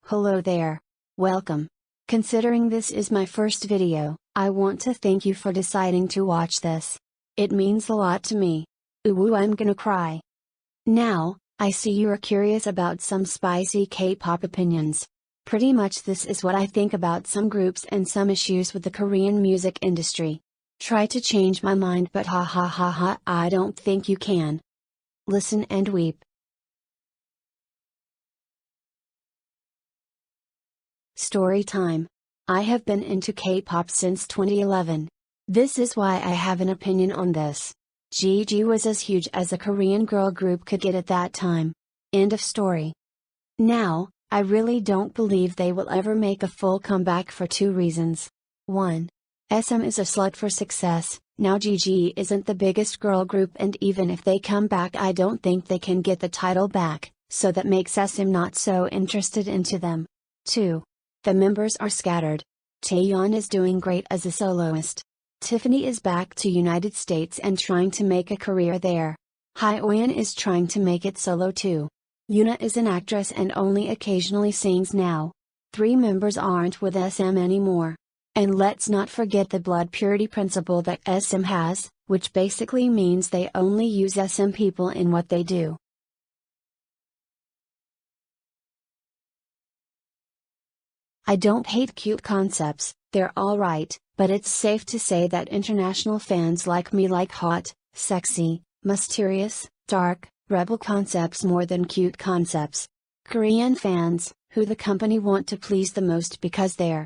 Hello there. Welcome. Considering this is my first video, I want to thank you for deciding to watch this. It means a lot to me. Ooh, I'm gonna cry. Now, I see you are curious about some spicy K-pop opinions. Pretty much this is what I think about some groups and some issues with the Korean music industry. Try to change my mind, but ha ha ha ha, I don't think you can. Listen and weep. Story time. I have been into K-pop since 2011. This is why I have an opinion on this. GG was as huge as a Korean girl group could get at that time. End of story. Now, I really don't believe they will ever make a full comeback for two reasons. 1. SM is a slut for success. Now GG isn't the biggest girl group, and even if they come back I don't think they can get the title back, so that makes SM not so interested into them. 2. The members are scattered. Taeyeon is doing great as a soloist. Tiffany is back to United States and trying to make a career there. Hyeon is trying to make it solo too. Yoona is an actress and only occasionally sings now. 3 members aren't with SM anymore. And let's not forget the blood purity principle that SM has, which basically means they only use SM people in what they do. I don't hate cute concepts, they're alright, but it's safe to say that international fans like me like hot, sexy, mysterious, dark, rebel concepts more than cute concepts. Korean fans, who the company want to please the most because they're,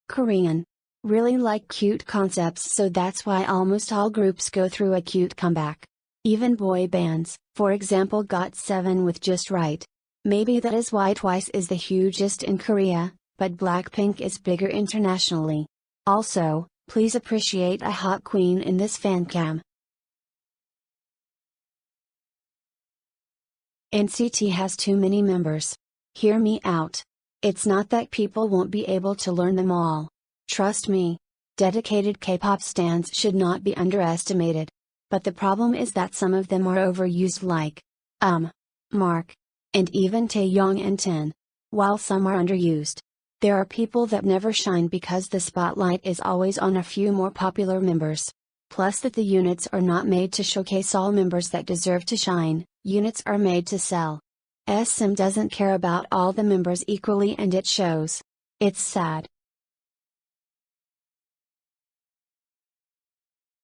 Korean, really like cute concepts, so that's why almost all groups go through a cute comeback. Even boy bands, for example, got 7 with Just Right. Maybe that is why Twice is the hugest in Korea, but Blackpink is bigger internationally. Also, please appreciate a hot queen in this fancam. NCT has too many members. Hear me out. It's not that people won't be able to learn them all. Trust me. Dedicated K-pop stans should not be underestimated. But the problem is that some of them are overused, like Mark, and even Taeyong and Tin. While some are underused, there are people that never shine because the spotlight is always on a few more popular members. Plus that the units are not made to showcase all members that deserve to shine, units are made to sell. SM doesn't care about all the members equally, and it shows. It's sad.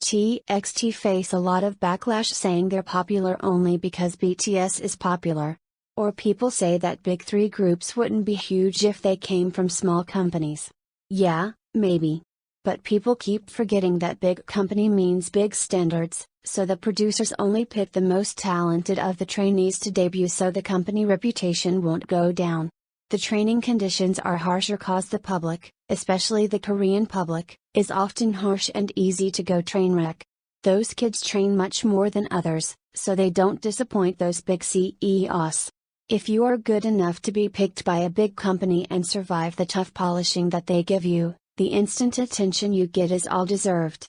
TXT face a lot of backlash saying they're popular only because BTS is popular. Or people say that big 3 groups wouldn't be huge if they came from small companies. Yeah, maybe. But people keep forgetting that big company means big standards, so the producers only pick the most talented of the trainees to debut so the company reputation won't go down. The training conditions are harsher cause the public, especially the Korean public, is often harsh and easy to go train wreck. Those kids train much more than others, so they don't disappoint those big CEOs. If you are good enough to be picked by a big company and survive the tough polishing that they give you, the instant attention you get is all deserved.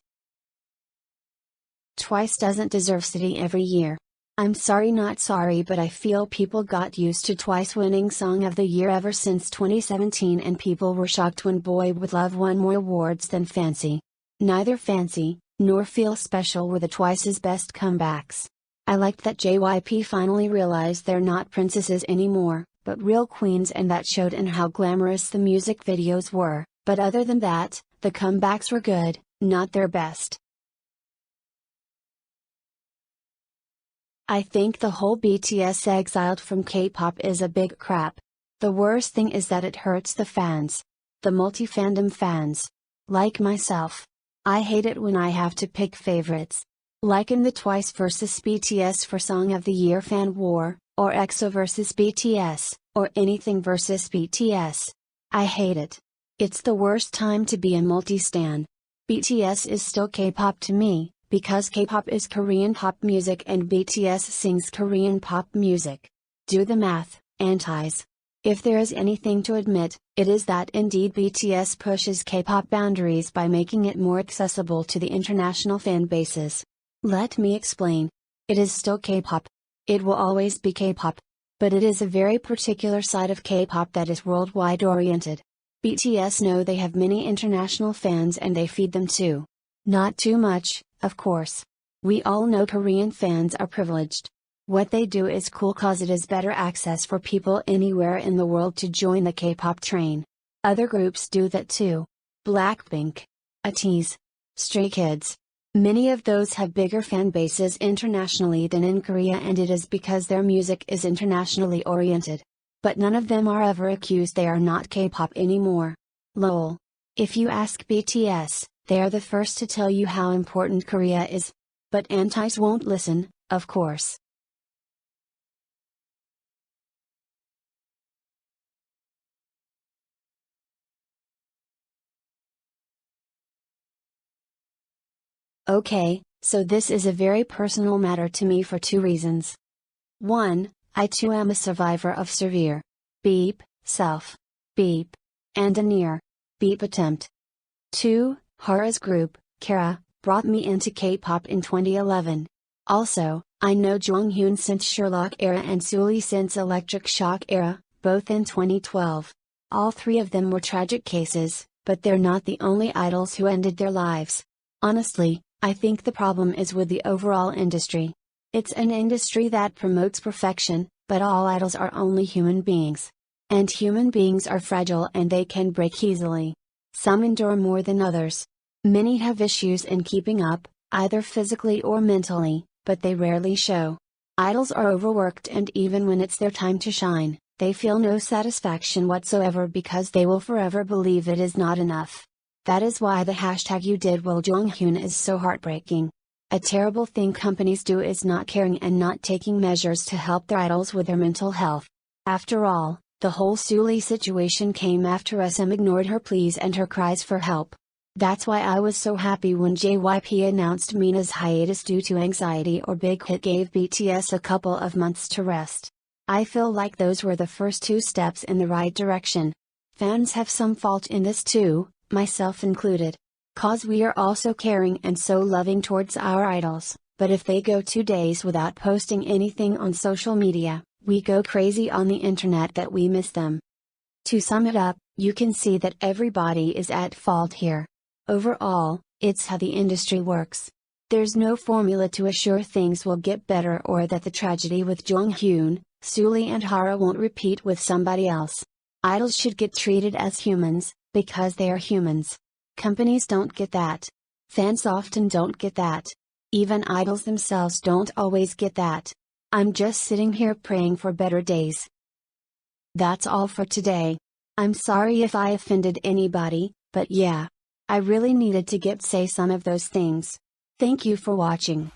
Twice doesn't deserve City every year. I'm sorry, not sorry, but I feel people got used to Twice winning Song of the Year ever since 2017, and people were shocked when Boy With Love won more awards than Fancy. Neither Fancy, nor Feel Special were the Twice's best comebacks. I liked that JYP finally realized they're not princesses anymore, but real queens, and that showed in how glamorous the music videos were, but other than that, the comebacks were good, not their best. I think the whole BTS exiled from K-pop is a big crap. The worst thing is that it hurts the fans. The multi-fandom fans. Like myself. I hate it when I have to pick favorites. Like in the Twice vs BTS for Song of the Year fan war, or EXO vs BTS, or anything versus BTS. I hate it. It's the worst time to be a multi-stan. BTS is still K-pop to me, because K-pop is Korean pop music and BTS sings Korean pop music. Do the math, antis. If there is anything to admit, it is that indeed BTS pushes K-pop boundaries by making it more accessible to the international fan bases. Let me explain. It is still K-pop. It will always be K-pop. But it is a very particular side of K-pop that is worldwide oriented. BTS know they have many international fans and they feed them too. Not too much, of course. We all know Korean fans are privileged. What they do is cool cause it is better access for people anywhere in the world to join the K-pop train. Other groups do that too. Blackpink, BTS, Stray Kids. Many of those have bigger fan bases internationally than in Korea, and it is because their music is internationally oriented. But none of them are ever accused they are not K-pop anymore. Lol. If you ask BTS, they are the first to tell you how important Korea is. But antis won't listen, of course. Okay, so this is a very personal matter to me for two reasons. 1. I too am a survivor of severe beep, self beep, and a near beep attempt. 2. Hara's group, Kara, brought me into K-pop in 2011. Also, I know Jonghyun since Sherlock era and Sully since Electric Shock era, both in 2012. All three of them were tragic cases, but they're not the only idols who ended their lives. Honestly, I think the problem is with the overall industry. It's an industry that promotes perfection, but all idols are only human beings. And human beings are fragile and they can break easily. Some endure more than others. Many have issues in keeping up, either physically or mentally, but they rarely show. Idols are overworked, and even when it's their time to shine, they feel no satisfaction whatsoever because they will forever believe it is not enough. That is why the hashtag you did well Jonghyun is so heartbreaking. A terrible thing companies do is not caring and not taking measures to help their idols with their mental health. After all, the whole Sully situation came after SM ignored her pleas and her cries for help. That's why I was so happy when JYP announced Mina's hiatus due to anxiety or Big Hit gave BTS a couple of months to rest. I feel like those were the first two steps in the right direction. Fans have some fault in this too, myself included. Cause we are also caring and so loving towards our idols, but if they go 2 days without posting anything on social media, we go crazy on the internet that we miss them. To sum it up, you can see that everybody is at fault here. Overall, it's how the industry works. There's no formula to assure things will get better or that the tragedy with Jonghyun, Sully and Hara won't repeat with somebody else. Idols should get treated as humans, because they are humans. Companies don't get that. Fans often don't get that. Even idols themselves don't always get that. I'm just sitting here praying for better days. That's all for today. I'm sorry if I offended anybody, but yeah. I really needed to say some of those things. Thank you for watching.